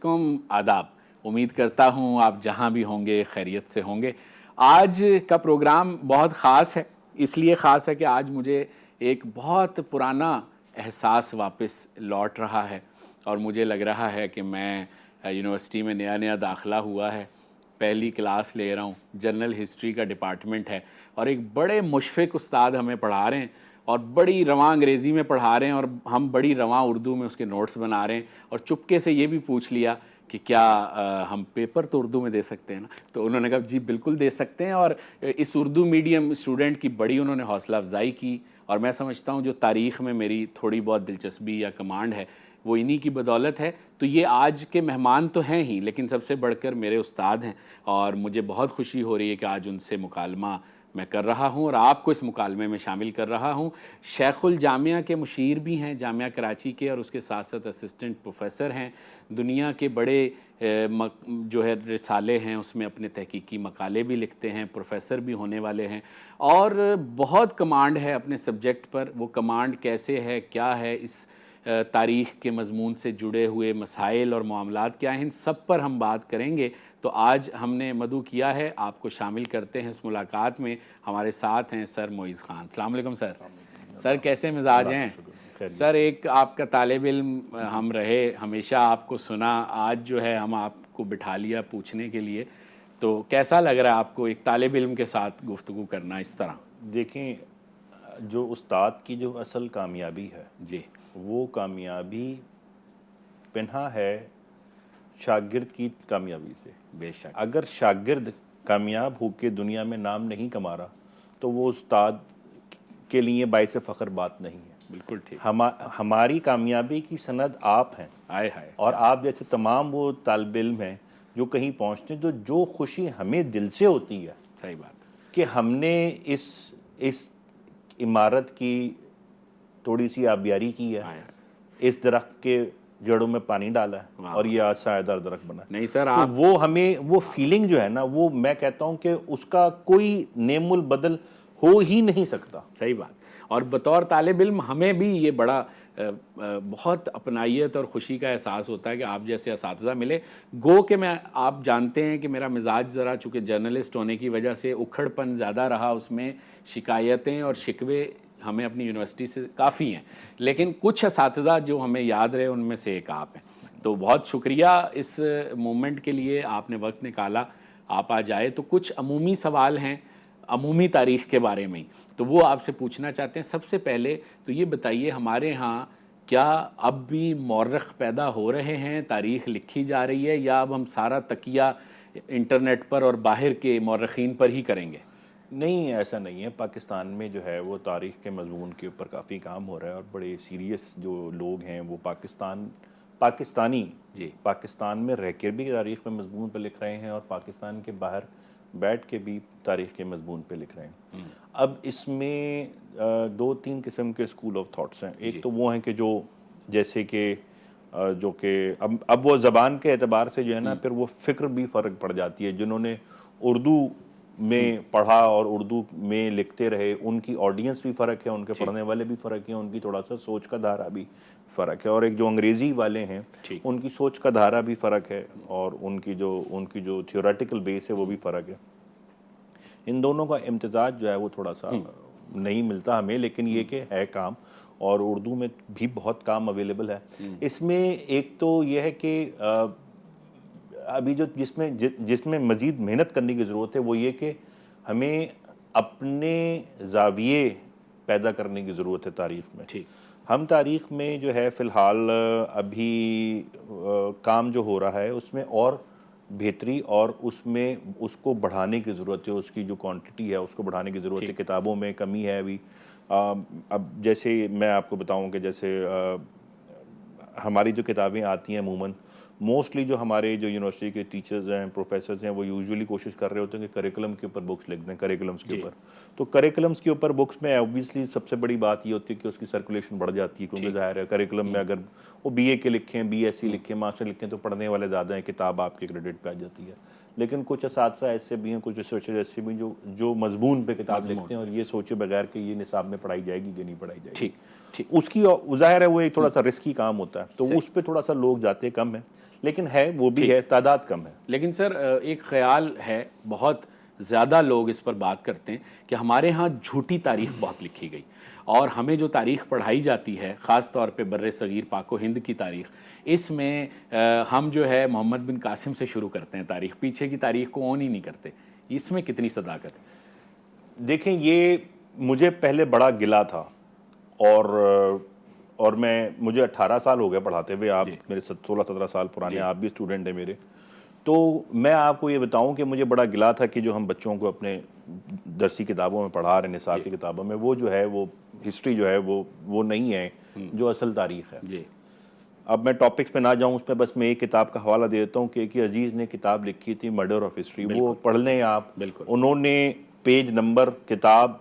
علیکم، آداب۔ امید کرتا ہوں آپ جہاں بھی ہوں گے خیریت سے ہوں گے۔ آج کا پروگرام بہت خاص ہے، اس لیے خاص ہے کہ آج مجھے ایک بہت پرانا احساس واپس لوٹ رہا ہے، اور مجھے لگ رہا ہے کہ میں یونیورسٹی میں نیا داخلہ ہوا ہے، پہلی کلاس لے رہا ہوں، جنرل ہسٹری کا ڈپارٹمنٹ ہے، اور ایک بڑے مشفق استاد ہمیں پڑھا رہے ہیں اور بڑی رواں انگریزی میں پڑھا رہے ہیں، اور ہم بڑی رواں اردو میں اس کے نوٹس بنا رہے ہیں، اور چپکے سے یہ بھی پوچھ لیا کہ کیا ہم پیپر تو اردو میں دے سکتے ہیں نا؟ تو انہوں نے کہا جی بالکل دے سکتے ہیں، اور اس اردو میڈیم اسٹوڈنٹ کی بڑی انہوں نے حوصلہ افزائی کی، اور میں سمجھتا ہوں جو تاریخ میں میری تھوڑی بہت دلچسپی یا کمانڈ ہے وہ انہی کی بدولت ہے۔ تو یہ آج کے مہمان تو ہیں ہی، لیکن سب سے بڑھ کر میرے استاد ہیں، اور مجھے بہت خوشی ہو رہی ہے کہ آج ان سے مکالمہ میں کر رہا ہوں اور آپ کو اس مکالمے میں شامل کر رہا ہوں۔ شیخ الجامعہ کے مشیر بھی ہیں جامعہ کراچی کے، اور اس کے ساتھ ساتھ اسسٹنٹ پروفیسر ہیں، دنیا کے بڑے جو ہے رسالے ہیں اس میں اپنے تحقیقی مقالے بھی لکھتے ہیں، پروفیسر بھی ہونے والے ہیں، اور بہت کمانڈ ہے اپنے سبجیکٹ پر۔ وہ کمانڈ کیسے ہے، کیا ہے، اس تاریخ کے مضمون سے جڑے ہوئے مسائل اور معاملات کیا ہیں، ان سب پر ہم بات کریں گے۔ تو آج ہم نے مدعو کیا ہے، آپ کو شامل کرتے ہیں اس ملاقات میں۔ ہمارے ساتھ ہیں سر معیز خان۔ السلام علیکم سر۔ سر کیسے مزاج ہیں؟ سر ایک آپ کا طالب علم ہم رہے، ہمیشہ آپ کو سنا، آج جو ہے ہم آپ کو بٹھا لیا پوچھنے کے لیے، تو کیسا لگ رہا ہے آپ کو ایک طالب علم کے ساتھ گفتگو کرنا اس طرح؟ دیکھیں، جو استاد کی جو اصل کامیابی ہے جی، وہ کامیابی پنہا ہے شاگرد کی کامیابی سے۔ بے شک۔ اگر شاگرد کامیاب ہو کے دنیا میں نام نہیں کما رہا تو وہ استاد کے لیے باعث فخر بات نہیں ہے۔ بالکل ٹھیک۔ ہماری کامیابی کی سند آپ ہیں، آئے ہائے۔ اور آپ جیسے تمام وہ طالب علم ہیں جو کہیں پہنچتے ہیں، تو جو خوشی ہمیں دل سے ہوتی ہے صحیح بات۔ کہ ہم نے اس عمارت کی تھوڑی سی آبیاری کی ہے، اس درخت کے جڑوں میں پانی ڈالا ہے، اور یہ آج سایہ دار درخت بنا ہے۔ نہیں سر، تو آپ وہ ہمیں وہ فیلنگ جو ہے نا، وہ میں کہتا ہوں کہ اس کا کوئی نعم البدل ہو ہی نہیں سکتا۔ صحیح بات۔ اور بطور طالب علم ہمیں بھی یہ بڑا بہت اپنائیت اور خوشی کا احساس ہوتا ہے کہ آپ جیسے اساتذہ ملے۔ گو کہ میں، آپ جانتے ہیں کہ میرا مزاج ذرا چونکہ جرنلسٹ ہونے کی وجہ سے اکھڑ پن زیادہ رہا، اس میں شکایتیں اور شکوے ہمیں اپنی یونیورسٹی سے کافی ہیں، لیکن کچھ اساتذہ جو ہمیں یاد رہے ان میں سے ایک آپ ہیں۔ تو بہت شکریہ اس مومنٹ کے لیے، آپ نے وقت نکالا، آپ آ جائے۔ تو کچھ عمومی سوال ہیں عمومی تاریخ کے بارے میں، تو وہ آپ سے پوچھنا چاہتے ہیں۔ سب سے پہلے تو یہ بتائیے، ہمارے ہاں کیا اب بھی مورخ پیدا ہو رہے ہیں، تاریخ لکھی جا رہی ہے، یا اب ہم سارا تکیہ انٹرنیٹ پر اور باہر کے مورخین پر ہی کریں گے؟ نہیں، ایسا نہیں ہے۔ پاکستان میں جو ہے وہ تاریخ کے مضمون کے اوپر کافی کام ہو رہا ہے، اور بڑے سیریس جو لوگ ہیں وہ پاکستانی جی، پاکستان میں رہ کے بھی تاریخ کے مضمون پہ لکھ رہے ہیں، اور پاکستان کے باہر بیٹھ کے بھی تاریخ کے مضمون پہ لکھ رہے ہیں۔ اب اس میں دو تین قسم کے اسکول آف تھاٹس ہیں۔ ایک تو وہ ہیں کہ جو جیسے کہ جو کہ اب وہ زبان کے اعتبار سے جو ہے نا، پھر وہ فکر بھی فرق پڑ جاتی ہے۔ جنہوں نے اردو میں پڑھا اور اردو میں لکھتے رہے، ان کی آڈینس بھی فرق ہے، ان کے پڑھنے والے بھی فرق ہیں، ان کی تھوڑا سا سوچ کا دھارا بھی فرق ہے۔ اور ایک جو انگریزی والے ہیں ان کی سوچ کا دھارا بھی فرق ہے، اور ان کی جو تھیوریٹیکل بیس ہے وہ بھی فرق ہے۔ ان دونوں کا امتزاج جو ہے وہ تھوڑا سا نہیں ملتا ہمیں، لیکن یہ کہ ہے کام، اور اردو میں بھی بہت کام اویلیبل ہے۔ اس میں ایک تو یہ ہے کہ ابھی جو جس میں مزید محنت کرنے کی ضرورت ہے، وہ یہ کہ ہمیں اپنے زاویے پیدا کرنے کی ضرورت ہے تاریخ میں۔ ہم تاریخ میں جو ہے فی الحال ابھی کام جو ہو رہا ہے اس میں اور بہتری اور اس کو بڑھانے کی ضرورت ہے، اس کی جو کوانٹٹی ہے اس کو بڑھانے کی ضرورت ہے۔ کتابوں میں کمی ہے ابھی۔ اب جیسے میں آپ کو بتاؤں کہ جیسے ہماری جو کتابیں آتی ہیں عموماً موسٹلی جو ہمارے جو یونیورسٹی کے ٹیچرز ہیں، پروفیسرز ہیں، وہ یوزولی کوشش کر رہے ہوتے ہیں کہ کریکولم کے اوپر بکس لکھ دیں، کریکولمس کے اوپر۔ تو کریکولمس کے اوپر بکس میں اوبویسلی سب سے بڑی بات یہ ہوتی ہے کہ اس کی سرکولیشن بڑھ جاتی ہے، کیونکہ ظاہر ہے کریکولم میں اگر وہ بی اے کے لکھیں، بی ایس سی لکھیں، ماسٹر لکھیں تو پڑھنے والے زیادہ ہیں، کتاب آپ کے کریڈٹ پہ آ جاتی ہے۔ لیکن کچھ اساتذہ ایسے بھی ہیں، کچھ ریسرچر ایسے بھی جو مضمون پہ کتاب لکھتے ہیں اور یہ سوچے بغیر کہ یہ نصاب میں پڑھائی جائے گی کہ نہیں پڑھائی جائے گی، اس کی ظاہر ہے وہ ایک تھوڑا سا رسکی کام ہوتا ہے، تو اس پہ تھوڑا سا لوگ جاتے کم ہیں۔ لیکن ہے وہ بھی ہے, تعداد کم ہے. لیکن سر ایک خیال ہے, بہت زیادہ لوگ اس پر بات کرتے ہیں کہ ہمارے ہاں جھوٹی تاریخ بہت لکھی گئی, اور ہمیں جو تاریخ پڑھائی جاتی ہے خاص طور پہ بر صغیر پاک و ہند کی تاریخ, اس میں ہم جو ہے محمد بن قاسم سے شروع کرتے ہیں تاریخ, پیچھے کی تاریخ کو اون ہی نہیں کرتے. اس میں کتنی صداقت ہے؟ دیکھیں, یہ مجھے پہلے بڑا گلا تھا, اور مجھے 18 سال ہو گئے پڑھاتے ہوئے, آپ میرے 16-17 سال پرانے, آپ بھی اسٹوڈنٹ ہیں میرے. تو میں آپ کو یہ بتاؤں کہ مجھے بڑا گلا تھا کہ جو ہم بچوں کو اپنے درسی کتابوں میں پڑھا رہے ہیں, نصاب کی کتابوں میں, وہ جو ہے وہ ہسٹری جو ہے وہ نہیں ہے جو اصل تاریخ ہے. اب میں ٹاپکس پہ نہ جاؤں, اس پہ بس میں ایک کتاب کا حوالہ دے دیتا ہوں کہ ایک عزیز نے کتاب لکھی تھی مرڈر آف ہسٹری, وہ پڑھ لیں آپ. انہوں نے پیج نمبر کتاب,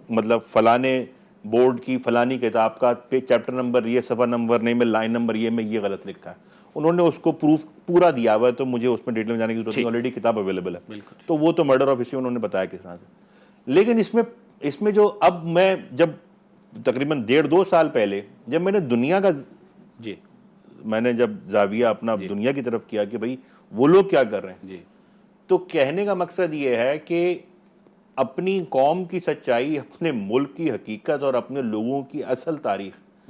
مطلب فلانے بورڈ کی فلانی کتاب کا چیپٹر نمبر یہ, صفحہ نمبر نہیں, میں لائن نمبر یہ, میں یہ غلط لکھا ہے. انہوں نے اس کو پروف پورا دیا ہوا ہے, تو مجھے اس میں ڈیٹیل میں جانے کی ضرورت نہیں, آلریڈی کتاب اویلیبل ہے. تو وہ تو مرڈر آف ہسٹری انہوں نے بتایا کس طرح سے. لیکن اس میں جو اب میں جب تقریباً 1.5-2 سال پہلے جب میں نے دنیا کا میں نے جب زاویہ اپنا دنیا کی طرف کیا کہ بھئی وہ لوگ کیا کر رہے ہیں, تو کہنے کا مقصد یہ ہے کہ اپنی قوم کی سچائی, اپنے ملک کی حقیقت اور اپنے لوگوں کی اصل تاریخ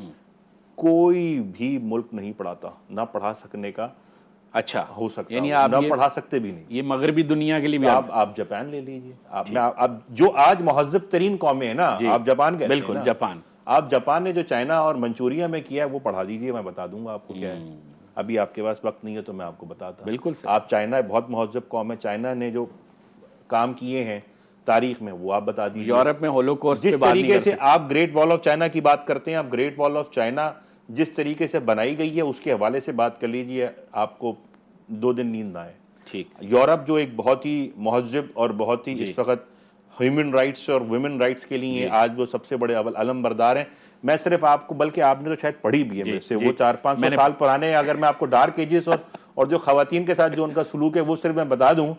کوئی بھی ملک نہیں پڑھاتا, نہ پڑھا سکنے کا اچھا ہو سکتا, یعنی نہ پڑھا سکتے بھی نہیں. یہ مغربی دنیا کے لیے بھی آپ جاپان لے لیجئے, آپ جو آج مہذب ترین قومیں ہیں نا, آپ جاپان کہتے ہیں نا, بالکل جاپان, آپ جاپان نے جو چائنا اور منچوریا میں کیا ہے وہ پڑھا دیجئے, میں بتا دوں گا آپ کو کیا ہے. ابھی آپ کے پاس وقت نہیں ہے تو میں آپ کو بتاتا ہوں. بالکل آپ چائنا بہت مہذب قوم ہے, چائنا نے جو کام کیے ہیں تاریخ میں وہ آپ بتا دیجئے. یورپ میں ہولوکوسٹ جس طریقے سے آپ گریٹ وال آف چائنا کی بات کرتے ہیں, آپ گریٹ وال آف چائنا جس طریقے سے بنائی گئی ہے اس کے حوالے سے بات کر لیجئے, آپ کو 2 دن نیند نہ آئے. ٹھیک. یورپ جو ایک بہت ہی مہذب اور بہت ہی اس وقت ہیومن رائٹس اور ویمن رائٹس کے لیے آج وہ سب سے بڑے علم بردار ہیں. میں صرف آپ کو, بلکہ آپ نے تو شاید پڑھی بھی ہے میرے سے, وہ 400-500 سال پرانے, اگر میں آپ کو ڈارک ایجز اور جو خواتین کے ساتھ جو ان کا سلوک ہے وہ صرف میں بتا دوں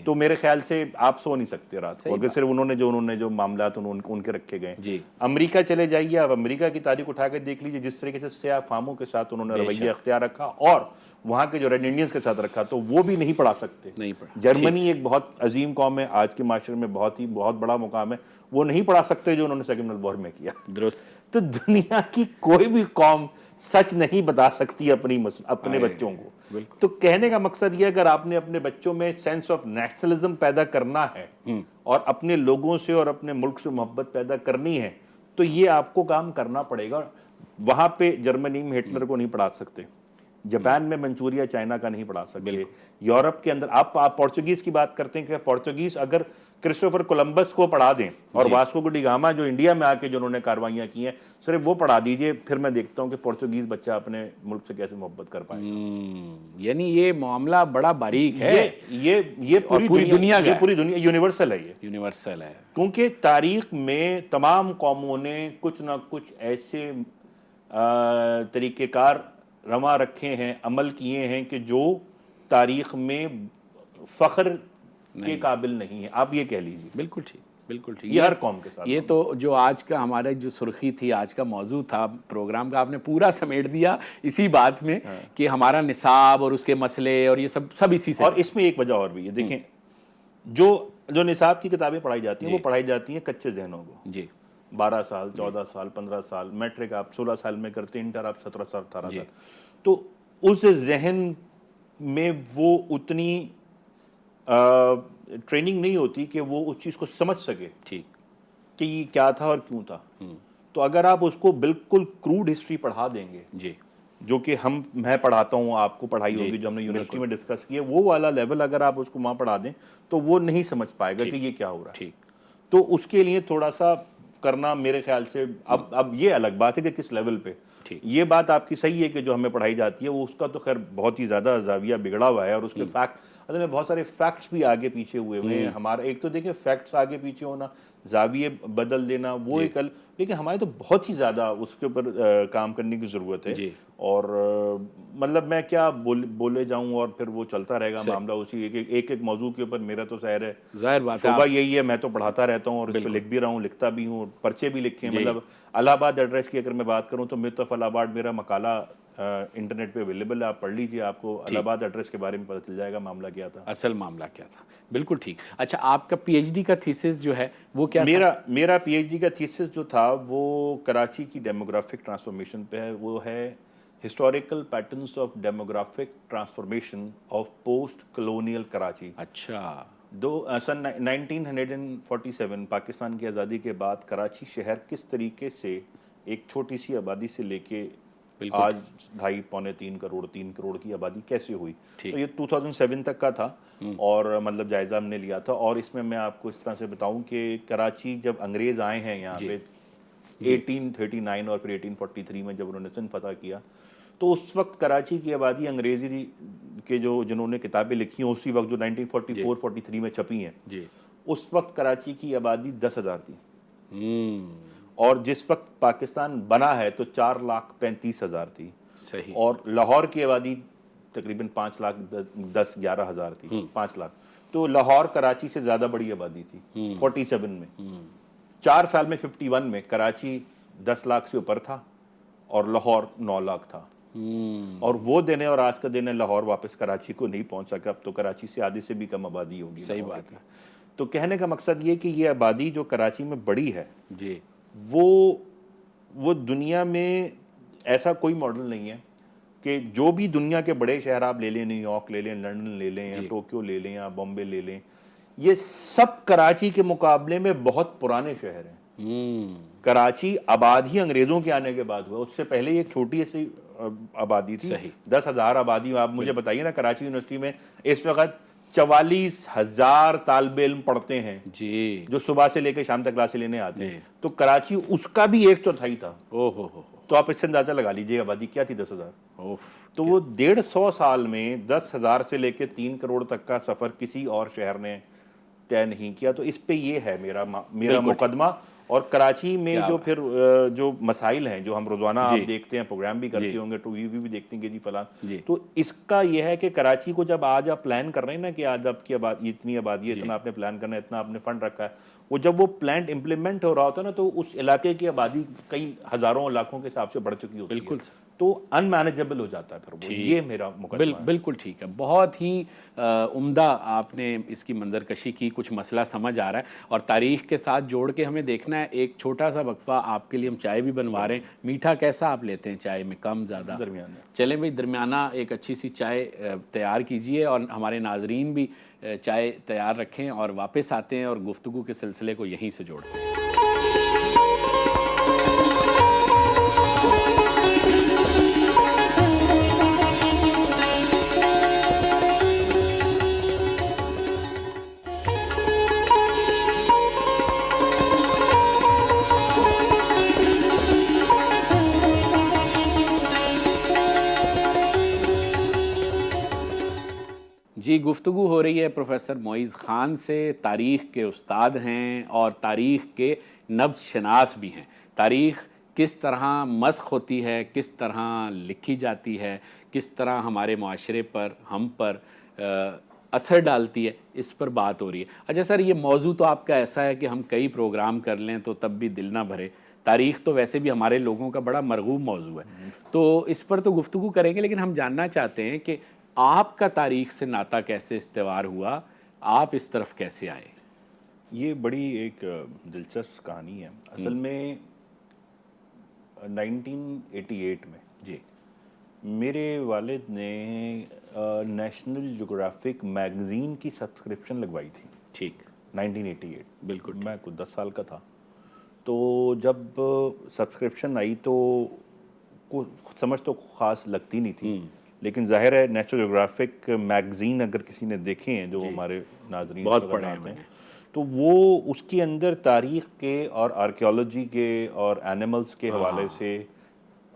تو میرے خیال سے آپ سو نہیں سکتے رات کو, اگر صرف انہوں نے جو معاملات ان کے رکھے گئے. امریکہ چلے جائیے, اب امریکہ کی تاریخ اٹھا کے دیکھ لیجیے, جس طریقے سے سیاہ فاموں کے ساتھ انہوں نے رویہ اختیار رکھا اور وہاں کے جو ریڈ انڈینز کے ساتھ رکھا, تو وہ بھی نہیں پڑھا سکتے. جرمنی ایک بہت عظیم قوم ہے, آج کے معاشرے میں بہت بڑا مقام ہے, وہ نہیں پڑھا سکتے جو انہوں نے سیکنڈ ورلڈ وار میں کیا. درست. تو دنیا کی کوئی بھی قوم سچ نہیں بتا سکتی اپنے بچوں کو. تو کہنے کا مقصد یہ, اگر آپ نے اپنے بچوں میں سینس آف نیشنلزم پیدا کرنا ہے اور اپنے لوگوں سے اور اپنے ملک سے محبت پیدا کرنی ہے, تو یہ آپ کو کام کرنا پڑے گا. وہاں پہ جرمنی میں ہٹلر کو نہیں پڑھا سکتے, جاپان میں منچوریا چائنا کا نہیں پڑھا سکتے, یورپ کے اندر آپ پورچوگیز کی بات کرتے ہیں کہ پورچوگیز اگر کرسٹوفر کولمبس کو پڑھا دیں اور واسکو ڈی گاما جو انڈیا میں آ کے جو انہوں نے کاروائیاں کی ہیں صرف وہ پڑھا دیجئے, پھر میں دیکھتا ہوں کہ پورچوگیز بچہ اپنے ملک سے کیسے محبت کر پائے گا. یعنی یہ معاملہ بڑا باریک ہے, یہ پوری دنیا یونیورسل ہے, یہ یونیورسل ہے, کیونکہ تاریخ میں تمام قوموں نے کچھ نہ کچھ ایسے طریقہ کار رواں رکھے ہیں, عمل کیے ہیں کہ جو تاریخ میں فخر کے قابل نہیں ہے, آپ یہ کہہ لیجیے. بالکل ٹھیک, بالکل ٹھیک. یہ ہر قوم کے ساتھ. یہ تو جو آج کا ہمارا جو سرخی تھی, آج کا موضوع تھا پروگرام کا, آپ نے پورا سمیٹ دیا اسی بات میں کہ ہمارا نصاب اور اس کے مسئلے اور یہ سب اسی سے. اور اس میں ایک وجہ اور بھی ہے, دیکھیں جو نصاب کی کتابیں پڑھائی جاتی ہیں وہ پڑھائی جاتی ہیں کچے ذہنوں کو. 12 سال 14 سال 15 سال, میٹرک آپ 16 سال میں کرتے, انٹر آپ 17 سال 18 سال, تو اس ذہن میں وہ اتنی ٹریننگ نہیں ہوتی کہ وہ اس چیز کو سمجھ سکے کہ یہ کیا تھا اور کیوں تھا. تو اگر آپ اس کو بالکل کروڈ ہسٹری پڑھا دیں گے, جو کہ میں پڑھاتا ہوں, آپ کو پڑھائی ہوگی, جو ہم نے یونیورسٹی میں ڈسکس کیا, وہ والا لیول اگر آپ اس کو وہاں پڑھا دیں تو وہ نہیں سمجھ پائے گا کہ یہ کیا ہو رہا ہے. تو اس کے لیے تھوڑا سا کرنا میرے خیال سے, اب یہ الگ بات ہے کہ کس لیول پہ. یہ بات آپ کی صحیح ہے کہ جو ہمیں پڑھائی جاتی ہے وہ اس کا تو خیر بہت ہی زیادہ زاویہ بگڑا ہوا ہے, اور اس کے بہت سارے فیکٹس بھی آگے پیچھے ہوئے ہیں. ہمارا ایک تو دیکھیں فیکٹس آگے پیچھے ہونا, زاویے بدل دینا, وہ ایک لیکن ہمارے تو بہت ہی زیادہ اس کے اوپر کام کرنے کی ضرورت ہے. اور مطلب میں کیا بولے جاؤں, اور پھر وہ چلتا رہے گا معاملہ اسی ایک موضوع کے اوپر. میرا تو ظاہر بات ہے, شعبہ یہی ہے, میں تو پڑھاتا رہتا ہوں اور اس پہ لکھ بھی رہا ہوں, لکھتا بھی ہوں, پرچے بھی لکھے ہیں. مطلب الہ آباد ایڈریس کی اگر میں بات کروں تو میت آف الہ آباد میرا مقالہ انٹرنیٹ پہ اویلیبل ہے, آپ پڑھ لیجئے, آپ کو الہ آباد ایڈریس کے بارے میں پتہ چل جائے گا معاملہ کیا تھا. اصل معاملہ کیا تھا. بالکل ٹھیک. اچھا آپ کا پی ایچ ڈی کا تھیسس جو ہے وہ کیا تھا؟ میرا پی ایچ ڈی کا تھیسس جو تھا وہ کراچی کی ڈیموگرافک ٹرانسفارمیشن پہ ہے. وہ ہے historical patterns of demographic transformation of post colonial Karachi. اچھا. سن 1947 پاکستان کی آزادی کے بعد کراچی شہر کس طریقے سے ایک چھوٹی سی آبادی سے لے کے آج 2.5 پونے 3 کروڑ کی آبادی کیسے ہوئی. تو یہ 2007 تک کا تھا اور مطلب جائزہ ہم نے لیا تھا. اور اس میں میں آپ کو اس طرح سے بتاؤں کہ کراچی جب انگریز آئے ہیں یہاں پہ 1839 اور پھر 1843 میں جب انہوں نے سندھ فتح کیا, تو اس وقت کراچی کی آبادی انگریزی کے جنہوں نے کتابیں لکھی ہیں اسی وقت جو 1944-43 میں چھپی ہیں, اس وقت کراچی کی آبادی 10,000 تھی. اور جس وقت پاکستان بنا ہے تو 4,35,000 تھی. صحیح. اور لاہور کی آبادی تقریباً 5,10,11,000 تھی. 5 لاکھ. تو لاہور کراچی سے زیادہ بڑی آبادی تھی 47 میں. 4 سال میں 51 میں کراچی 10 لاکھ سے اوپر تھا اور لاہور 9 لاکھ تھا. اور وہ دن اور آج کا دن ہے لاہور واپس کراچی کو نہیں پہنچ سکا. اب تو کراچی سے آدھی سے بھی کم آبادی ہوگی. صحیح بات ہے. تو کہنے کا مقصد یہ کہ یہ آبادی جو کراچی میں بڑی ہے جی وہ دنیا میں ایسا کوئی ماڈل نہیں ہے کہ جو بھی دنیا کے بڑے شہر آپ لے لیں, نیو یارک لے لیں, لنڈن لے لیں, یا ٹوکیو لے لیں, یا بامبے لے لیں, یہ سب کراچی کے مقابلے میں بہت پرانے شہر ہیں. کراچی آباد ہی انگریزوں کے آنے کے بعد ہوا. اس سے پہلے ایک چھوٹی سی آبادی تھی. 10,000 آبادی. آپ مجھے بتائیے نا, کراچی یونیورسٹی میں اس وقت 44,000 طالب علم پڑھتے ہیں جو صبح سے لے کے شام تک کلاسیں لینے آتے ہیں. تو کراچی اس کا بھی 1/4 تھا. تو آپ اس سے اندازہ لگا لیجیے آبادی کیا تھی 10,000. تو وہ 150 سال میں 10,000 سے لے کے 3 کروڑ تک کا سفر کسی اور شہر نے طے نہیں کیا. تو اس پہ یہ ہے میرا مقدمہ. اور کراچی میں جو پھر جو مسائل ہیں جو ہم روزانہ آپ دیکھتے ہیں, پروگرام بھی کرتے ہوں گے, ٹو وی بھی دیکھتے ہیں کہ جی فلان, تو اس کا یہ ہے کہ کراچی کو جب آج آپ پلان کر رہے ہیں نا کہ آج آپ کی آبادی اتنی آبادی ہے, اتنا آپ نے پلان کرنا ہے, اتنا آپ نے فنڈ رکھا ہے, وہ جب وہ پلان امپلیمنٹ ہو رہا ہوتا ہے نا تو اس علاقے کی آبادی کئی ہزاروں لاکھوں کے حساب سے بڑھ چکی ہوتی ہے. تو ان مینیجبل ہو جاتا ہے پھر وہ. یہ میرا مقدمہ ہے. بالکل ٹھیک ہے. بہت ہی عمدہ آپ نے اس کی منظر کشی کی. کچھ مسئلہ سمجھ آ رہا ہے اور تاریخ کے ساتھ جوڑ کے ہمیں دیکھنا ہے. ایک چھوٹا سا وقفہ آپ کے لیے, ہم چائے بھی بنوا رہے ہیں. میٹھا کیسا آپ لیتے ہیں چائے میں, کم زیادہ؟ درمیانہ. چلیں بھائی, درمیانہ ایک اچھی سی چائے تیار کیجئے اور ہمارے ناظرین بھی چائے تیار رکھیں, اور واپس آتے ہیں اور گفتگو کے سلسلے کو یہیں سے جوڑتے ہیں. جی, گفتگو ہو رہی ہے پروفیسر معیز خان سے. تاریخ کے استاد ہیں اور تاریخ کے نبض شناس بھی ہیں. تاریخ کس طرح مسخ ہوتی ہے, کس طرح لکھی جاتی ہے, کس طرح ہمارے معاشرے پر, ہم پر اثر ڈالتی ہے, اس پر بات ہو رہی ہے. اچھا سر, یہ موضوع تو آپ کا ایسا ہے کہ ہم کئی پروگرام کر لیں تو تب بھی دل نہ بھرے. تاریخ تو ویسے بھی ہمارے لوگوں کا بڑا مرغوب موضوع ہے, تو اس پر تو گفتگو کریں گے, لیکن ہم جاننا چاہتے ہیں کہ آپ کا تاریخ سے ناطہ کیسے استوار ہوا, آپ اس طرف کیسے آئے؟ یہ بڑی ایک دلچسپ کہانی ہے. اصل میں 1988 میں جی میرے والد نے نیشنل جغرافک میگزین کی سبسکرپشن لگوائی تھی. ٹھیک. 1988 بالکل. میں کچھ 10 سال کا تھا. تو جب سبسکرپشن آئی تو سمجھ تو خاص لگتی نہیں تھی, لیکن ظاہر ہے نیشنل جغرافک میگزین اگر کسی نے دیکھے ہیں جو ہمارے ناظرین بہت پڑھے ہیں, تو وہ اس کے اندر تاریخ کے اور آرکیالوجی کے اور اینیملز کے حوالے سے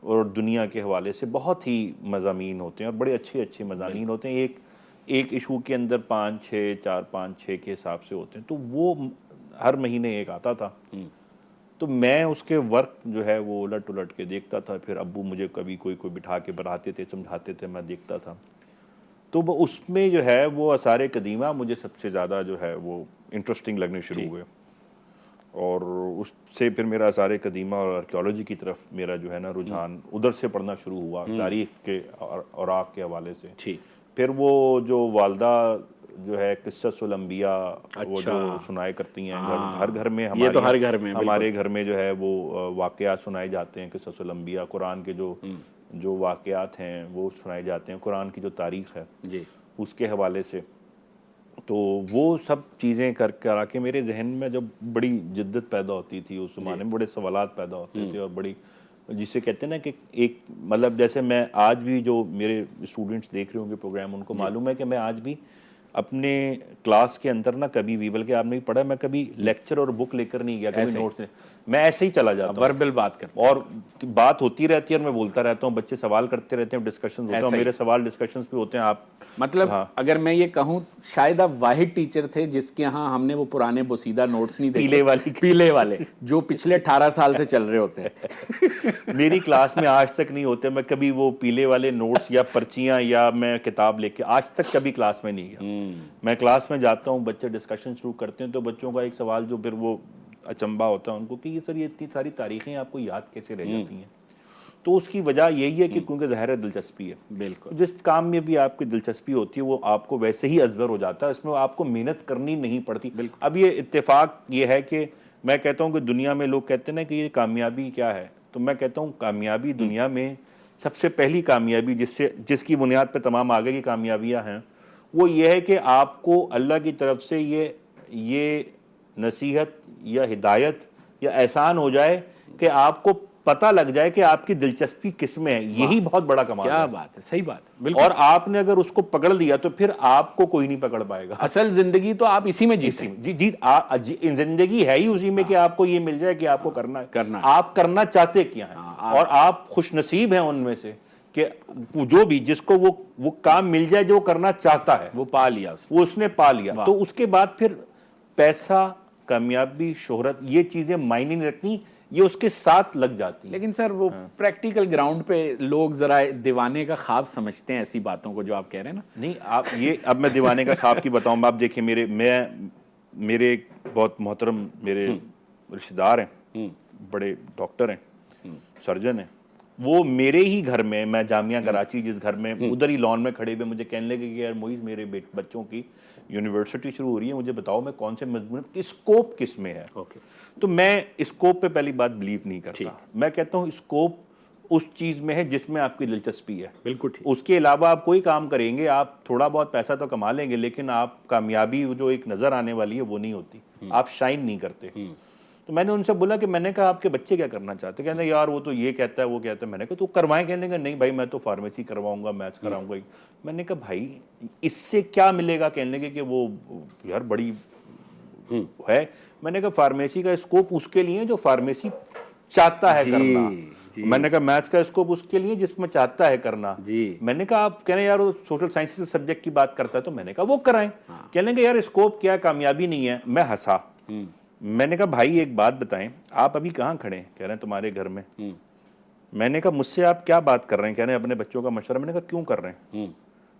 اور دنیا کے حوالے سے بہت ہی مضامین ہوتے ہیں, اور بڑے اچھے اچھے مضامین ہوتے ہیں. ایک ایشو کے اندر 5-6 4-5-6 کے حساب سے ہوتے ہیں. تو وہ ہر مہینے ایک آتا تھا. تو میں اس کے ورک جو ہے وہ الٹ الٹ کے دیکھتا تھا. پھر ابو مجھے کبھی کوئی بٹھا کے پڑھاتے تھے, سمجھاتے تھے, میں دیکھتا تھا. تو وہ اس میں جو ہے وہ آثار قدیمہ مجھے سب سے زیادہ جو ہے وہ انٹرسٹنگ لگنے شروع ہوئے. اور اس سے پھر میرا آثار قدیمہ اور آرکیالوجی کی طرف میرا جو ہے نا رجحان ادھر سے پڑھنا شروع ہوا، تاریخ کے اوراق کے حوالے سے. پھر وہ جو والدہ جو ہے قصص الانبیاء وہ جو سنائے کرتی ہیں ہر گھر میں، ہمارے گھر میں جو ہے وہ واقعات سنائے جاتے ہیں، قصص الانبیاء، قرآن کے جو واقعات ہیں وہ سنائے جاتے ہیں، قرآن کی جو تاریخ ہے اس کے حوالے سے. تو وہ سب چیزیں کرا کے میرے ذہن میں جب بڑی جدت پیدا ہوتی تھی، اس زمانے میں بڑے سوالات پیدا ہوتے تھے، اور بڑی جسے کہتے ہیں نا کہ ایک مطلب جیسے میں آج بھی جو میرے اسٹوڈنٹس دیکھ رہے ہوں گے پروگرام، ان کو معلوم ہے کہ میں آج بھی اپنے کلاس کے اندر نہ کبھی بھی، بلکہ آپ نے بھی پڑھا، میں کبھی لیکچر اور بک لے کر نہیں گیا، کبھی نوٹس میں ایسے ہی چلا جاتا ہوں، وربل بات کرتا ہوں، اور بات ہوتی رہتی ہے اور میں بولتا رہتا ہوں، بچے سوال کرتے رہتے ہیں، ڈسکشنز ہوتے ہیں، میرے سوال ڈسکشنز بھی ہوتے ہیں. آپ مطلب اگر میں یہ کہوں شاید آپ واحد ٹیچر تھے جس کے ہاں ہم نے وہ پرانے بوسیدہ نوٹس نہیں دیکھے، پیلے والے جو پچھلے 18 سال سے چل رہے ہوتے ہیں. میری کلاس میں آج تک نہیں ہوتے، میں کبھی وہ پیلے والے نوٹس یا پرچیاں یا میں کتاب لے کے آج تک کبھی کلاس میں نہیں گیا. میں کلاس میں جاتا ہوں، بچے ڈسکشن شروع کرتے ہیں تو بچوں کا ایک سوال جو پھر وہ اچنبھا ہوتا ہے ان کو کہ یہ سر یہ اتنی ساری تاریخیں آپ کو یاد کیسے رہ جاتی ہیں. تو اس کی وجہ یہی ہے کہ کیونکہ ظاہر دلچسپی ہے. بالکل، جس کام میں بھی آپ کی دلچسپی ہوتی ہے وہ آپ کو ویسے ہی ازبر ہو جاتا ہے، اس میں آپ کو محنت کرنی نہیں پڑتی. اب یہ اتفاق یہ ہے کہ میں کہتا ہوں کہ دنیا میں لوگ کہتے ہیں نا کہ یہ کامیابی کیا ہے، تو میں کہتا ہوں کامیابی دنیا میں سب سے پہلی کامیابی جس کی بنیاد پہ تمام آگے کی کامیابیاں ہیں، وہ یہ ہے کہ آپ کو اللہ کی طرف سے یہ نصیحت یا ہدایت یا احسان ہو جائے کہ آپ کو پتہ لگ جائے کہ آپ کی دلچسپی کس میں ہے. یہی بہت بڑا کمال ہے. کیا بات ہے، صحیح بات، بالکل. اور آپ نے اگر اس کو پکڑ لیا تو پھر آپ کو کوئی نہیں پکڑ پائے گا. اصل زندگی تو آپ اسی میں جیتے ہیں. جی زندگی ہے ہی اسی میں کہ آپ کو یہ مل جائے کہ آپ کو کرنا ہے، آپ کرنا چاہتے کیا ہیں، اور آپ خوش نصیب ہیں ان میں سے کہ جو بھی جس کو وہ کام مل جائے جو وہ کرنا چاہتا ہے، وہ پا لیا، وہ اس نے پا لیا. تو اس کے بعد پھر پیسہ، کامیابی، شہرت، یہ چیزیں معنی نہیں رکھتی، یہ اس کے ساتھ لگ جاتی ہیں. لیکن سر وہ پریکٹیکل گراؤنڈ پہ لوگ ذرا دیوانے کا خواب سمجھتے ہیں ایسی باتوں کو جو آپ کہہ رہے ہیں نا. نہیں، آپ یہ اب میں دیوانے کا خواب کی بتاؤں. آپ دیکھیں میرے بہت محترم میرے رشتہ دار ہیں، بڑے ڈاکٹر ہیں، سرجن ہیں، وہ میرے ہی گھر میں جامعہ کراچی جس گھر میں ادھر ہی لان میں کھڑے ہوئے مجھے کہنے لگے کہ یار معیز میرے بچوں کی یونیورسٹی شروع ہو رہی ہے، مجھے بتاؤ میں کون سے مضمون، اسکوپ کس میں ہے. تو میں اسکوپ پہ پہلی بات بلیو نہیں کرتا. میں کہتا ہوں اسکوپ اس چیز میں ہے جس میں آپ کی دلچسپی ہے. بالکل ٹھیک. اس کے علاوہ آپ کوئی کام کریں گے، آپ تھوڑا بہت پیسہ تو کما لیں گے، لیکن آپ کامیابی جو ایک نظر آنے والی ہے وہ نہیں ہوتی، آپ شائن نہیں کرتے. تو میں نے ان سے بولا کہ میں نے کہا آپ کے بچے کیا کرنا چاہتے ہیں؟ کہتے ہیں یار وہ تو یہ کہتا ہے وہ کہتا ہے. میں نے کہا تو کروائیں؟ کہنے کا نہیں بھائی میں تو فارمیسی کرواؤں گا، میتھس کراؤں گا. میں نے کہا بھائی اس سے کیا ملے گا؟ کہنے لگے کہ وہ یار بڑی ہے. میں نے کہا فارمیسی کا اسکوپ اس کے لیے جو فارمیسی چاہتا ہے کرنا. میں نے کہا میتھس کا اسکوپ اس کے لیے جس میں چاہتا ہے کرنا. میں نے کہا آپ کہنے یار وہ سوشل سائنسز سبجیکٹ کی بات کرتا ہے، تو میں نے کہا وہ کرائیں. کہنے کہ یار اسکوپ کیا، کامیابی نہیں ہے. میں ہنسا. میں نے کہا بھائی ایک بات بتائیں، آپ ابھی کہاں کھڑے ہیں؟ کہہ رہے ہیں تمہارے گھر میں. میں نے کہا مجھ سے آپ کیا بات کر رہے ہیں؟ کہہ رہے ہیں اپنے بچوں کا مشورہ. میں نے کہا کیوں کر رہے ہیں؟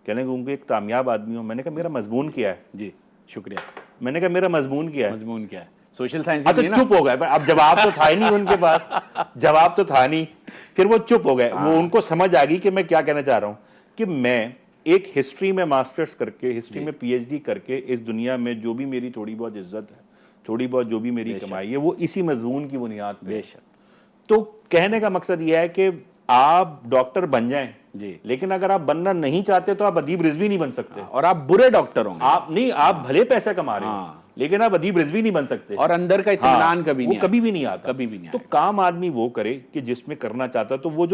کہنے کہ کیونکہ ایک کامیاب آدمی ہوں. میں نے کہا میرا مضمون کیا ہے؟ جی شکریہ. میں نے کہا میرا مضمون کیا ہے؟ مضمون کیا ہے؟ Social science. تو چپ ہو گئے. اب جواب تو تھا ہی نہیں ان کے پاس، جواب تو تھا نہیں. پھر وہ چپ ہو گئے. وہ ان کو سمجھ آ گئی کہ میں کیا کہنا چاہ رہا ہوں، کہ میں ایک ہسٹری میں ماسٹرز کر کے، ہسٹری میں پی ایچ ڈی کر کے اس دنیا میں جو بھی میری تھوڑی بہت عزت ہے، تھوڑی بہت جو بھی میری کمائی ہے، وہ اسی مضمون کی بنیاد پہ. بے شک. تو کہنے کا مقصد یہ ہے کہ آپ ڈاکٹر بن جائیں، لیکن اگر آپ بننا نہیں چاہتے تو آپ ادیب رضوی نہیں بن سکتے. اور آپ برے ڈاکٹر ہوں گے. آپ نہیں، آپ بھلے پیسے کما رہے ہیں لیکن آپ ادیب رضوی نہیں بن سکتے. اور اندر کا اطمینان کبھی نہیں آتا. تو کام آدمی وہ کرے کہ جس میں کرنا چاہتا. تو وہ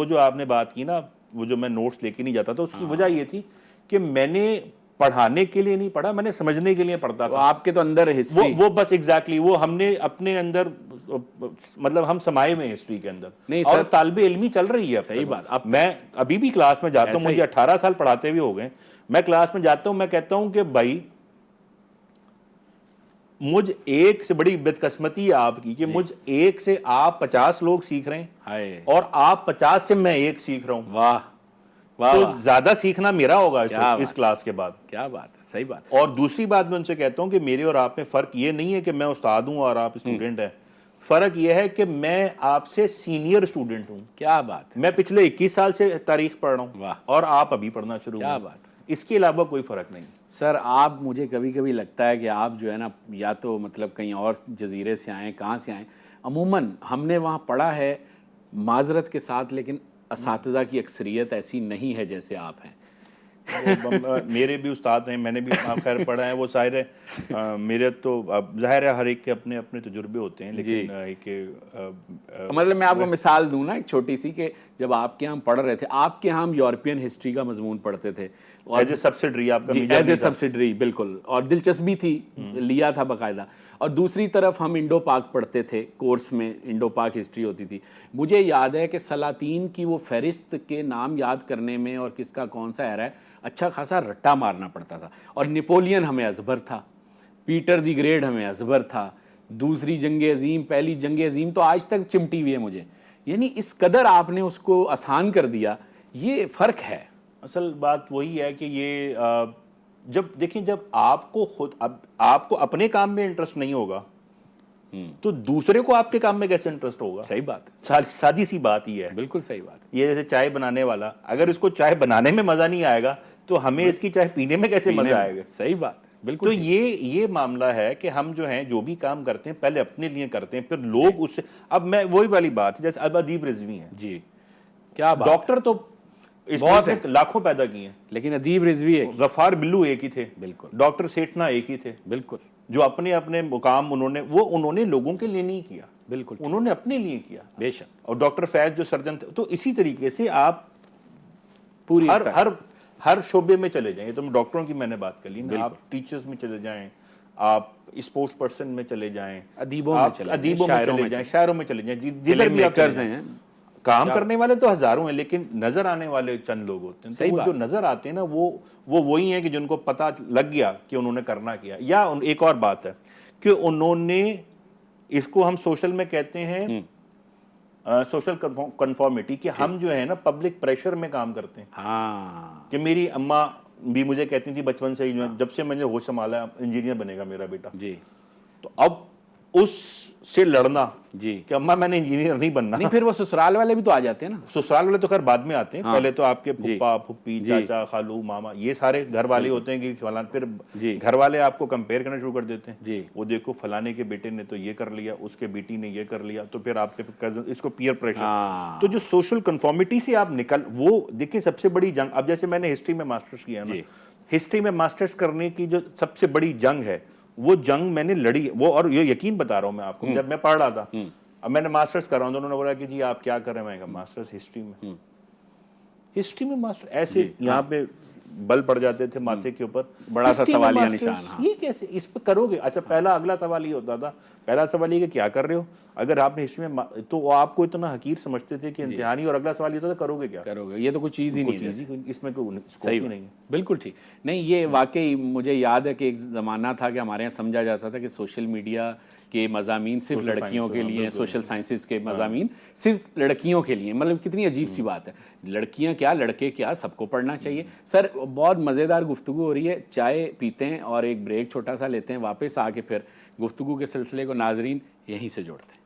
جو آپ نے بات کی نا، وہ جو میں نوٹس لے کے نہیں جاتا تھا، اس کی وجہ یہ تھی کہ میں نے پڑھانے کے لیے نہیں پڑھا، میں نے سمجھنے کے لیے پڑھتا تھا. آپ کے تو اندر ہسٹری وہ بس ایگزیکٹلی وہ ہم نے اپنے اندر، مطلب ہم سمائے میں ہسٹری کے اندر. اور طالب علمی چل رہی ہے. صحیح بات. میں ابھی بھی کلاس میں جاتا ہوں، مجھے 18 سال پڑھاتے ہوئے ہو گئے. میں کلاس میں جاتا ہوں، میں کہتا ہوں کہ بھائی مجھ ایک سے بڑی بدقسمتی ہے آپ کی کہ مجھ ایک سے آپ 50 لوگ سیکھ رہے ہیں، اور آپ 50 سے میں ایک سیکھ رہا ہوں. واہ واہ تو واہ، زیادہ سیکھنا میرا ہوگا کیا اس بات کلاس کے بعد. کیا بات ہے، صحیح بات. اور دوسری بات میں ان سے کہتا ہوں کہ میرے اور آپ میں فرق یہ نہیں ہے کہ میں استاد ہوں اور آپ اسٹوڈنٹ ہیں. فرق یہ ہے کہ میں آپ سے سینئر اسٹوڈنٹ ہوں. کیا بات ہے، میں پچھلے 21 سال سے تاریخ پڑھ رہا ہوں واہ، اور آپ ابھی پڑھنا شروع کیا ہوئے. بات ہے. اس کے علاوہ کوئی فرق نہیں. سر آپ، مجھے کبھی کبھی لگتا ہے کہ آپ جو ہے نا، یا تو مطلب کہیں اور جزیرے سے آئیں، کہاں سے آئیں. عموماً ہم نے وہاں پڑھا ہے معذرت کے ساتھ، لیکن اساتذہ کی اکثریت ایسی نہیں ہے جیسے آپ ہیں. میرے بھی استاد ہیں، میں نے بھی خیر پڑھا ہے. وہ ظاہر ہے میرے تو اب ظاہر ہے ہر ایک کے اپنے اپنے تجربے ہوتے ہیں، لیکن ایک مطلب میں آپ کو مثال دوں نا ایک چھوٹی سی، کہ جب آپ کے ہم پڑھ رہے تھے، آپ کے ہم یورپین ہسٹری کا مضمون پڑھتے تھے، اور ایز اے سبسڈری آپ کا جی میجر ایز اے نہیں تھا. سبسڈری، بالکل، اور دلچسپی تھی، لیا تھا باقاعدہ. اور دوسری طرف ہم انڈو پاک پڑھتے تھے، کورس میں انڈو پاک ہسٹری ہوتی تھی. مجھے یاد ہے کہ سلاطین کی وہ فہرست کے نام یاد کرنے میں اور کس کا کون سا ایرا ہے، اچھا خاصا رٹا مارنا پڑتا تھا. اور نیپولین ہمیں ازبر تھا، پیٹر دی گریٹ ہمیں ازبر تھا، دوسری جنگ عظیم، پہلی جنگ عظیم تو آج تک چمٹی ہوئی ہے مجھے. یعنی اس قدر آپ نے اس کو آسان کر دیا، یہ فرق ہے. اصل بات وہی ہے کہ یہ جب دیکھیں، جب آپ کو خود اب آپ کو اپنے کام میں انٹرسٹ نہیں ہوگا تو دوسرے کو آپ کے کام میں کیسے انٹرسٹ ہوگا. صحیح بات ہے، سادی سی بات یہ ہے. بالکل صحیح بات ہے. یہ جیسے چائے بنانے والا، اگر اس کو چائے بنانے میں مزہ نہیں آئے گا تو ہمیں اس کی چائے پینے میں کیسے مزہ آئے گا. صحیح بات ہے، بالکل. تو یہ معاملہ ہے کہ ہم جو ہیں جو بھی کام کرتے ہیں پہلے اپنے لیے کرتے ہیں، پھر لوگ اس سے. اب میں وہی والی بات ہے، جیسے اب ادیب رضوی ہیں، جی کیا بات. ڈاکٹر تو اس بہت ملک میں لاکھوں پیدا کیے ہیں، لیکن ادیب رضوی ایک. غفار بلو ایک ہی تھے، بالکل ڈاکٹر سیٹھنا ایک ہی تھے، بالکل جو اپنے اپنے مقام انہوں نے لوگوں کے لیے نہیں کیا، بالکل انہوں نے اپنے لیے کیا. بے شک. اور ڈاکٹر فیض جو سرجن تھے، تو اسی طریقے سے آپ پوری ہر شعبے میں چلے جائیں. تو ڈاکٹروں کی میں نے بات کر لی نا، آپ ٹیچرز میں چلے جائیں، آپ اسپورٹس پرسن میں چلے جائیں، ادیبوں میں چلے جائیں، شاعروں میں چلے جائیں، جدھر بھی آپ چلے جائیں. کام کرنے والے تو ہزاروں ہیں، لیکن نظر آنے والے چند لوگ ہوتے ہیں. تو وہ جو نظر آتے ہیں نا، وہ وہی ہیں کہ جن کو پتہ لگ گیا کہ انہوں نے کرنا کیا. یا ایک اور بات ہے کہ انہوں نے، اس کو ہم سوشل میں کہتے ہیں سوشل کنفارمیٹی، کہ ہم جو ہے نا پبلک پریشر میں کام کرتے ہیں. ہاں، کہ میری اماں بھی مجھے کہتی تھی بچپن سے ہی، جب سے میں نے ہوش سنبھالا انجینئر بنے گا میرا بیٹا. جی. تو اب اس سے لڑنا جی کہ اماں میں نے انجینئر نہیں بننا. نہیں، پھر وہ سسرال والے بھی تو آ جاتے ہیں نا. سسرال والے تو خیر بعد میں آتے ہیں، پہلے تو آپ کے پھپھا پھپھی چاچا خالو ماما یہ سارے گھر والے ہوتے ہیں کہ فلاں. پھر گھر والے آپ کو کمپیئر کرنا شروع کر دیتے ہیں. وہ دیکھو فلانے کے بیٹے نے تو یہ کر لیا، اس کے بیٹی نے یہ کر لیا، تو پھر آپ کے کزن، اس کو پیئر پریشر. تو جو سوشل کنفارمیٹی سے آپ وہ دیکھیں سب سے بڑی جنگ. اب جیسے میں نے ہسٹری میں ماسٹرز کیا نا، ہسٹری میں ماسٹرز کرنے کی جو سب سے بڑی جنگ ہے، وہ جنگ میں نے لڑی وہ. اور یہ یقین بتا رہا ہوں میں آپ کو، جب میں پڑھ رہا تھا، اب میں نے ماسٹرز کر رہا ہوں، تو انہوں نے بولا کہ جی آپ کیا کر رہے ہیں. میں کہا ماسٹرز ہسٹری میں ماسٹر. ایسے یہاں پہ بل پڑ جاتے تھے ماتھے کے اوپر، بڑا سا سوالیہ نشان. یہ کیسے اس پہ کرو گے؟ اچھا پہلا اگلا سوال یہ ہوتا تھا، پہلا سوال یہ کہ کیا کر رہے ہو. اگر آپ نے ہسٹری میں، تو وہ آپ کو اتنا حقیر سمجھتے تھے کہ امتحانی. اور اگلا سوال یہ تھا کرو گے کیا؟ کرو گے، یہ تو کوئی چیز ہی نہیں ہے، اس میں کوئی اسکوپ ہی نہیں ہے. بالکل ٹھیک. نہیں، یہ واقعی مجھے یاد ہے کہ ایک زمانہ تھا کہ ہمارے یہاں سمجھا جاتا تھا کہ سوشل میڈیا کے مضامین صرف لڑکیوں کے لیے، سوشل سائنسز کے مضامین صرف لڑکیوں کے لیے. مطلب کتنی عجیب سی بات ہے. لڑکیاں کیا، لڑکے کیا، سب کو پڑھنا چاہیے. سر بہت مزیدار گفتگو ہو رہی ہے، چائے پیتے ہیں اور ایک بریک چھوٹا سا لیتے ہیں، واپس آ کے پھر گفتگو کے سلسلے کو ناظرین یہیں سے جوڑتے ہیں.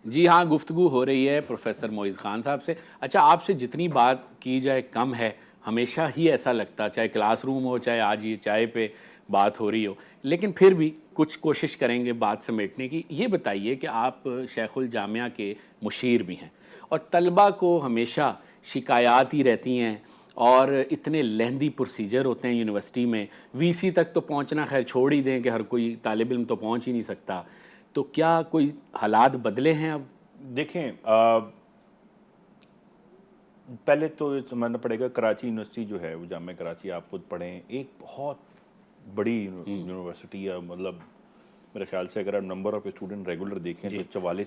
جی ہاں، گفتگو ہو رہی ہے پروفیسر معیز خان صاحب سے. اچھا، آپ سے جتنی بات کی جائے کم ہے. ہمیشہ ہی ایسا لگتا، چاہے کلاس روم ہو، چاہے آج یہ چائے پہ بات ہو رہی ہو، لیکن پھر بھی کچھ کوشش کریں گے بات سمیٹنے کی. یہ بتائیے کہ آپ شیخ الجامعہ کے مشیر بھی ہیں، اور طلبہ کو ہمیشہ شکایات ہی رہتی ہیں، اور اتنے لیندی پروسیجر ہوتے ہیں یونیورسٹی میں. وی سی تک تو پہنچنا خیر چھوڑ ہی دیں کہ ہر کوئی طالب علم تو پہنچ ہی نہیں سکتا. تو کیا کوئی حالات بدلے ہیں اب؟ دیکھیں، پہلے تو سمجھنا پڑے گا، کراچی یونیورسٹی جو ہے وہ جامعہ کراچی آپ خود پڑھیں، ایک بہت بڑی یونیورسٹی ہے، مطلب میرے خیال سے اگر آپ نمبر آف اسٹوڈنٹ ریگولر دیکھیں تو 44,000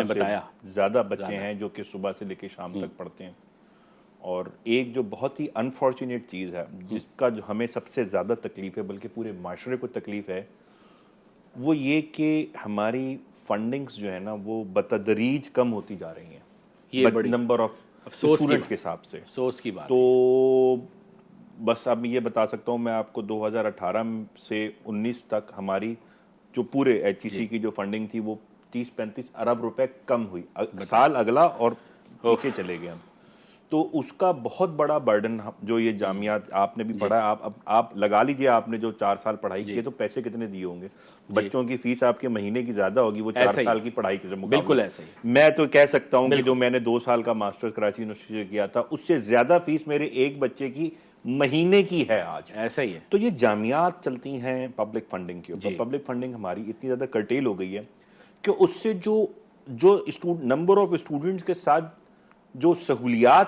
سے زیادہ بچے ہیں جو کہ صبح سے لے کے شام تک پڑھتے ہیں. اور ایک جو بہت ہی انفارچونیٹ چیز ہے جس کا جو ہمیں سب سے زیادہ تکلیف ہے بلکہ پورے معاشرے کو تکلیف ہے، وہ یہ کہ ہماری فنڈنگز جو ہے نا وہ بتدریج کم ہوتی جا رہی ہیں، یہ بڑی نمبر آف اسٹوڈنٹس کے حساب سے. افسوس کی بات. تو بس اب یہ بتا سکتا ہوں میں آپ کو 2018 سے 19 تک ہماری جو پورے ایچ ای سی کی جو فنڈنگ تھی وہ 30-35 ارب روپے کم ہوئی. سال اگلا اور پیچھے چلے گئے ہم. تو اس کا بہت بڑا برڈن جو یہ جامعات آپ نے بھی پڑھا، آپ لگا لیجئے آپ نے جو 4 سال پڑھائی کی ہے تو پیسے کتنے دیے ہوں گے. بچوں کی فیس آپ کے مہینے کی زیادہ ہوگی وہ 4 سال کی پڑھائی کے مقابلے. بالکل ایسا ہی. میں تو کہہ سکتا ہوں کہ جو میں نے 2 سال کا ماسٹر کراچی یونیورسٹی سے کیا تھا اس سے زیادہ فیس میرے ایک بچے کی مہینے کی ہے آج. ایسا ہی ہے. تو یہ جامعات چلتی ہیں پبلک فنڈنگ کے اوپر. پبلک فنڈنگ ہماری اتنی زیادہ کرٹیل ہو گئی ہے کہ اس سے جو نمبر آف اسٹوڈنٹس کے ساتھ جو سہولیات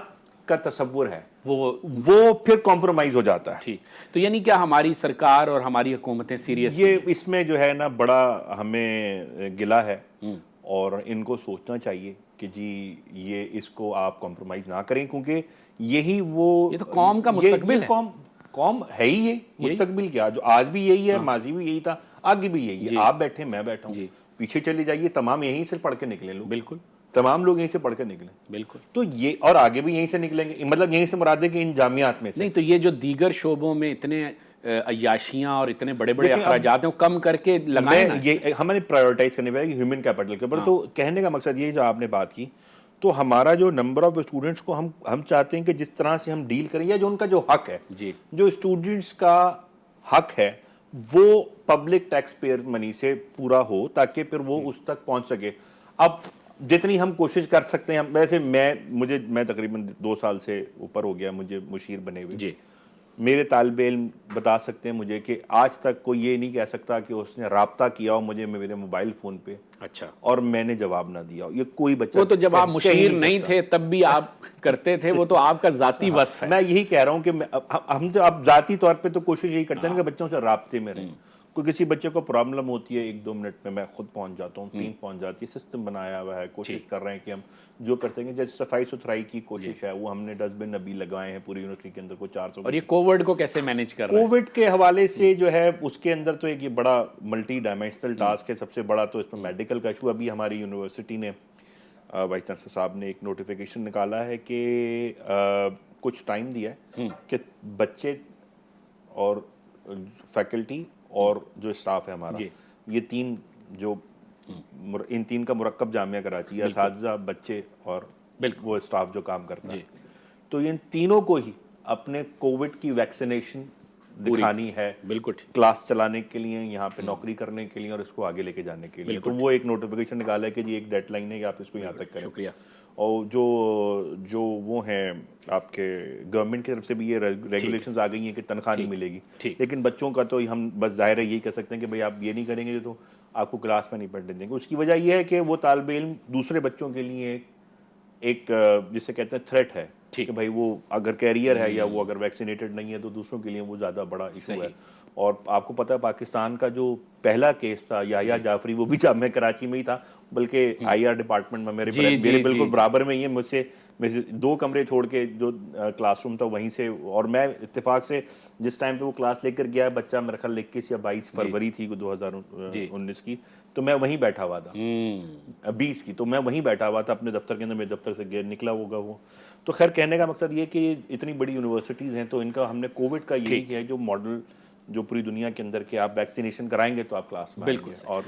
کا تصور ہے وہ پھر کمپرومائز ہو جاتا ہے. ٹھیک. تو یعنی کیا ہماری سرکار اور ہماری حکومتیں سیریس یہ اس میں جو ہے نا بڑا ہمیں گلہ ہے اور ان کو سوچنا چاہیے کہ جی یہ اس کو آپ کمپرومائز نہ کریں کیونکہ یہی وہ یہ تو قوم کا مستقبل ہے. قوم ہے ہی یہ مستقبل کیا جو آج بھی یہی ہے، ماضی بھی یہی تھا، آگے بھی یہی ہے. آپ بیٹھے میں بیٹھا ہوں، پیچھے چلے جائیے تمام یہیں سے پڑھ کے نکلے لوگ. بالکل تمام لوگ یہیں سے پڑھ کے نکلیں. بالکل. تو یہ اور آگے بھی یہیں سے نکلیں گے، مطلب یہیں سے مراد ہے کہ ان جامعات میں سے نہیں. تو یہ جو دیگر شعبوں میں اتنے عیاشیاں اور اتنے بڑے بڑے اخراجات ہیں وہ کم کر کے لگائیں نا. یہ ہمیں پرائیورٹائز کرنی پڑے گی ہیومن کیپٹل کے اوپر. تو کہنے کا مقصد یہ جو آپ نے بات کی تو ہمارا جو نمبر آف اسٹوڈنٹس کو ہم چاہتے ہیں کہ جس طرح سے ہم ڈیل کریں یا جو ان کا جو حق ہے، جو اسٹوڈنٹس کا حق ہے وہ پبلک ٹیکس پیئر منی سے پورا ہو تاکہ پھر وہ اس تک پہنچ سکے. اب جتنی ہم کوشش کر سکتے ہیں، ویسے میں تقریباً 2 سال سے اوپر ہو گیا مجھے مشیر بنے ہوئے. میرے طالب علم بتا سکتے ہیں مجھے کہ آج تک کوئی یہ نہیں کہہ سکتا کہ اس نے رابطہ کیا ہو مجھے میرے موبائل فون پہ اچھا اور میں نے جواب نہ دیا ہو. یہ کوئی بچہ وہ تو جب آپ مشیر نہیں تھے تب بھی آپ کرتے تھے، وہ تو آپ کا ذاتی وصف ہے. میں یہی کہہ رہا ہوں کہ ہم اب ذاتی طور پہ تو کوشش یہی کرتے ہیں کہ بچوں سے رابطے میں رہیں. کوئی کسی بچے کو پرابلم ہوتی ہے 1-2 منٹ میں خود پہنچ جاتا ہوں، ٹیم پہنچ جاتی ہے. سسٹم بنایا ہوا ہے، کوشش کر رہے ہیں کہ ہم جو کر سکیں. جیسے صفائی ستھرائی کی کوشش ہے وہ ہم نے ڈسٹ بن ابھی لگائے ہیں پوری یونیورسٹی کے اندر کو 400. اور یہ کووڈ کو کیسے مینیج کر رہے ہیں؟ کووڈ کے حوالے سے جو ہے اس کے اندر تو ایک یہ بڑا ملٹی ڈائمینشنل ٹاسک ہے. سب سے بڑا تو اس میں میڈیکل کا ایشو. ابھی ہماری یونیورسٹی نے وائس چانسلر صاحب نے ایک نوٹیفیکیشن نکالا ہے کہ کچھ ٹائم دیا ہے کہ بچے اور فیکلٹی اور جو اسٹاف ہے ہمارا، یہ ان تین کا مرکب جامعہ کراچی ہے، اساتذہ، بچے اور وہ اسٹاف جو کام کرتا ہے، تو ان تینوں کو ہی اپنے کووڈ کی ویکسینیشن دکھانی ہے کلاس چلانے کے لیے، یہاں پہ نوکری کرنے کے لیے اور اس کو آگے لے کے جانے کے لیے. تو وہ ایک نوٹیفیکیشن نکالا ہے کہ جی ایک ڈیڈ لائن ہے کہ آپ اس کو یہاں تک کریں. شکریہ. اور جو وہ ہیں آپ کے گورنمنٹ کی طرف سے بھی یہ ریگولیشنز آ گئی ہیں کہ تنخواہ نہیں ملے گی، لیکن بچوں کا تو ہم بس ظاہر ہے یہی کہہ سکتے ہیں کہ بھائی آپ یہ نہیں کریں گے تو آپ کو کلاس میں نہیں پڑھنے دیں گے. اس کی وجہ یہ ہے کہ وہ طالب علم دوسرے بچوں کے لیے ایک جسے کہتے ہیں تھریٹ ہے کہ بھائی وہ اگر کیریئر ہے یا وہ اگر ویکسینیٹڈ نہیں ہے تو دوسروں کے لیے وہ زیادہ بڑا ایشو ہے. اور آپ کو پتہ ہے پاکستان کا جو پہلا کیس تھا یحییٰ جعفری، وہ بھی جامعہ کراچی میں ہی تھا، بلکہ آئی آر ڈپارٹمنٹ میں میرے بالکل برابر میں ہی ہے. مجھ سے 2 کمرے چھوڑ کے جو کلاس روم تھا وہیں سے، اور میں اتفاق سے جس ٹائم پہ وہ کلاس لے کر گیا بچہ میرا خیال 21 یا 22 فروری تھی 2019 کی، تو میں وہیں بیٹھا ہوا تھا 20 کی، تو میں وہیں بیٹھا ہوا تھا اپنے دفتر کے اندر. میرے دفتر سے نکلا ہوگا وہ. تو خیر کہنے کا مقصد یہ کہ اتنی بڑی یونیورسٹیز ہیں تو ان کا ہم نے کووڈ کا یہی کیا ہے جو ماڈل جو پوری دنیا کے اندر کہ آپ ویکسینیشن کرائیں گے تو آپ کلاس میں آئیں گے. اور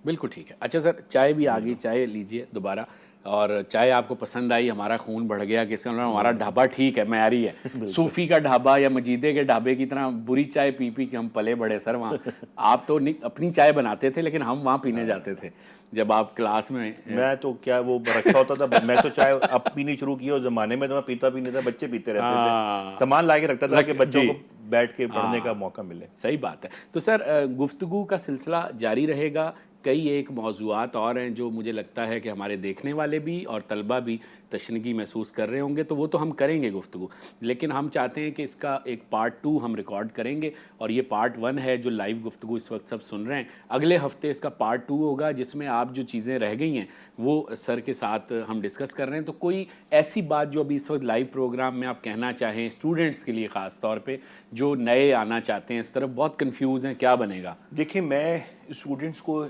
بالکل ٹھیک ہے. اچھا سر، چائے بھی آ گئی، چائے لیجئے دوبارہ. اور چائے آپ کو پسند آئی، ہمارا خون بڑھ گیا کہ ہمارا ڈھابا ٹھیک ہے، معیاری ہے. صوفی کا ڈھابا یا مجیدے کے ڈھابے کی طرح بری چائے پی پی کے ہم پلے بڑے سر وہاں. آپ تو اپنی چائے بناتے تھے لیکن ہم وہاں پینے جاتے تھے جب آپ کلاس میں. میں تو کیا وہ رکھا ہوتا تھا، میں تو چائے اب پینی شروع کی، اور زمانے میں تو میں پیتا بھی نہیں تھا، بچے پیتے رہتے تھے. سامان لا کے رکھتا تھا کہ بچوں کو بیٹھ کے پڑھنے کا موقع ملے. صحیح بات ہے. تو سر گفتگو کا سلسلہ جاری رہے گا کئی ایک موضوعات اور ہیں جو مجھے لگتا ہے کہ ہمارے دیکھنے والے بھی اور طلبہ بھی تشنگی محسوس کر رہے ہوں گے، تو وہ تو ہم کریں گے گفتگو، لیکن ہم چاہتے ہیں کہ اس کا ایک پارٹ 2 ہم ریکارڈ کریں گے، اور یہ پارٹ 1 ہے جو لائیو گفتگو اس وقت سب سن رہے ہیں۔ اگلے ہفتے اس کا پارٹ 2 ہوگا جس میں آپ جو چیزیں رہ گئی ہیں وہ سر کے ساتھ ہم ڈسکس کر رہے ہیں۔ تو کوئی ایسی بات جو ابھی اس وقت لائیو پروگرام میں آپ کہنا چاہیں اسٹوڈنٹس کے لیے، خاص طور پہ جو نئے آنا چاہتے ہیں، اس طرف بہت کنفیوز ہیں، کیا بنے گا؟ دیکھیں، میں اسٹوڈنٹس کو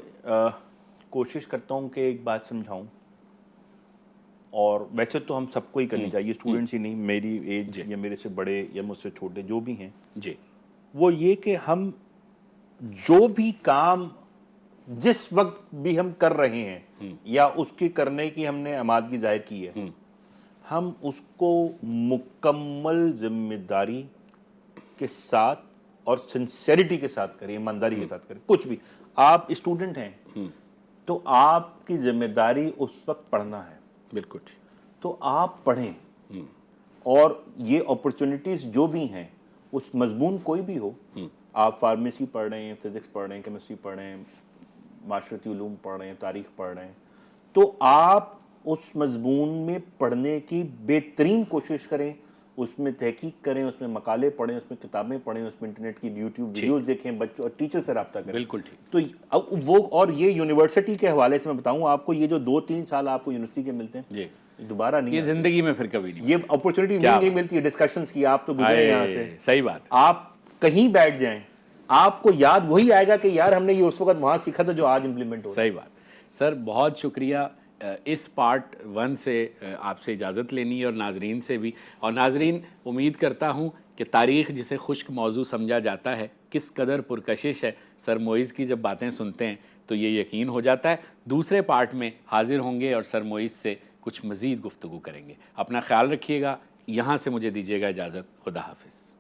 کوشش کرتا ہوں کہ ایک بات سمجھاؤں، اور ویسے تو ہم سب کو ہی کرنی چاہیے، اسٹوڈنٹس ہی نہیں، میری ایج یا میرے سے بڑے یا مجھ سے چھوٹے جو بھی ہیں، جی، وہ یہ کہ ہم جو بھی کام جس وقت بھی ہم کر رہے ہیں یا اس کے کرنے کی ہم نے آمادگی ظاہر کی ہے، ہم اس کو مکمل ذمہ داری کے ساتھ اور سنسیریٹی کے ساتھ کریں، ایمانداری کے ساتھ کریں۔ کچھ بھی، آپ اسٹوڈنٹ ہیں تو آپ کی ذمہ داری اس وقت پڑھنا ہے، بالکل، تو آپ پڑھیں، اور یہ اپرچونٹیز جو بھی ہیں، اس مضمون کوئی بھی ہو، آپ فارمیسی پڑھ رہے ہیں، فزکس پڑھ رہے ہیں، کیمسٹری پڑھ رہے ہیں، معاشرتی علوم پڑھ رہے ہیں، تاریخ پڑھ رہے ہیں، تو آپ اس مضمون میں پڑھنے کی بہترین کوشش کریں، اس میں تحقیق کریں، اس میں مقالے پڑھیں، اس میں کتابیں پڑھیں، اس میں انٹرنیٹ کی یوٹیوب ویڈیوز دیکھیں، بچوں اور ٹیچر سے رابطہ کریں۔ بالکل ٹھیک۔ تو وہ، اور یہ یونیورسٹی کے حوالے سے میں بتاؤں آپ کو، یہ جو 2-3 سال آپ کو یونیورسٹی کے ملتے ہیں، جی، دوبارہ نہیں یہ آتے۔ زندگی میں پھر کبھی نہیں، یہ اپرچونٹی نہیں ملتی ہے ڈسکشنز کی، آپ تو گزرے یہاں سے، صحیح بات، آپ کہیں بیٹھ جائیں، آپ کو یاد وہی آئے گا کہ یار ہم نے یہ اس وقت وہاں سیکھا تھا جو آج امپلیمنٹ ہو رہا ہے۔ صحیح بات۔ سر بہت شکریہ، اس پارٹ 1 سے آپ سے اجازت لینی ہے اور ناظرین سے بھی۔ اور ناظرین، امید کرتا ہوں کہ تاریخ جسے خشک موضوع سمجھا جاتا ہے کس قدر پرکشش ہے، سر معیز کی جب باتیں سنتے ہیں تو یہ یقین ہو جاتا ہے۔ دوسرے پارٹ میں حاضر ہوں گے اور سر معیز سے کچھ مزید گفتگو کریں گے۔ اپنا خیال رکھیے گا، یہاں سے مجھے دیجیے گا اجازت، خدا حافظ۔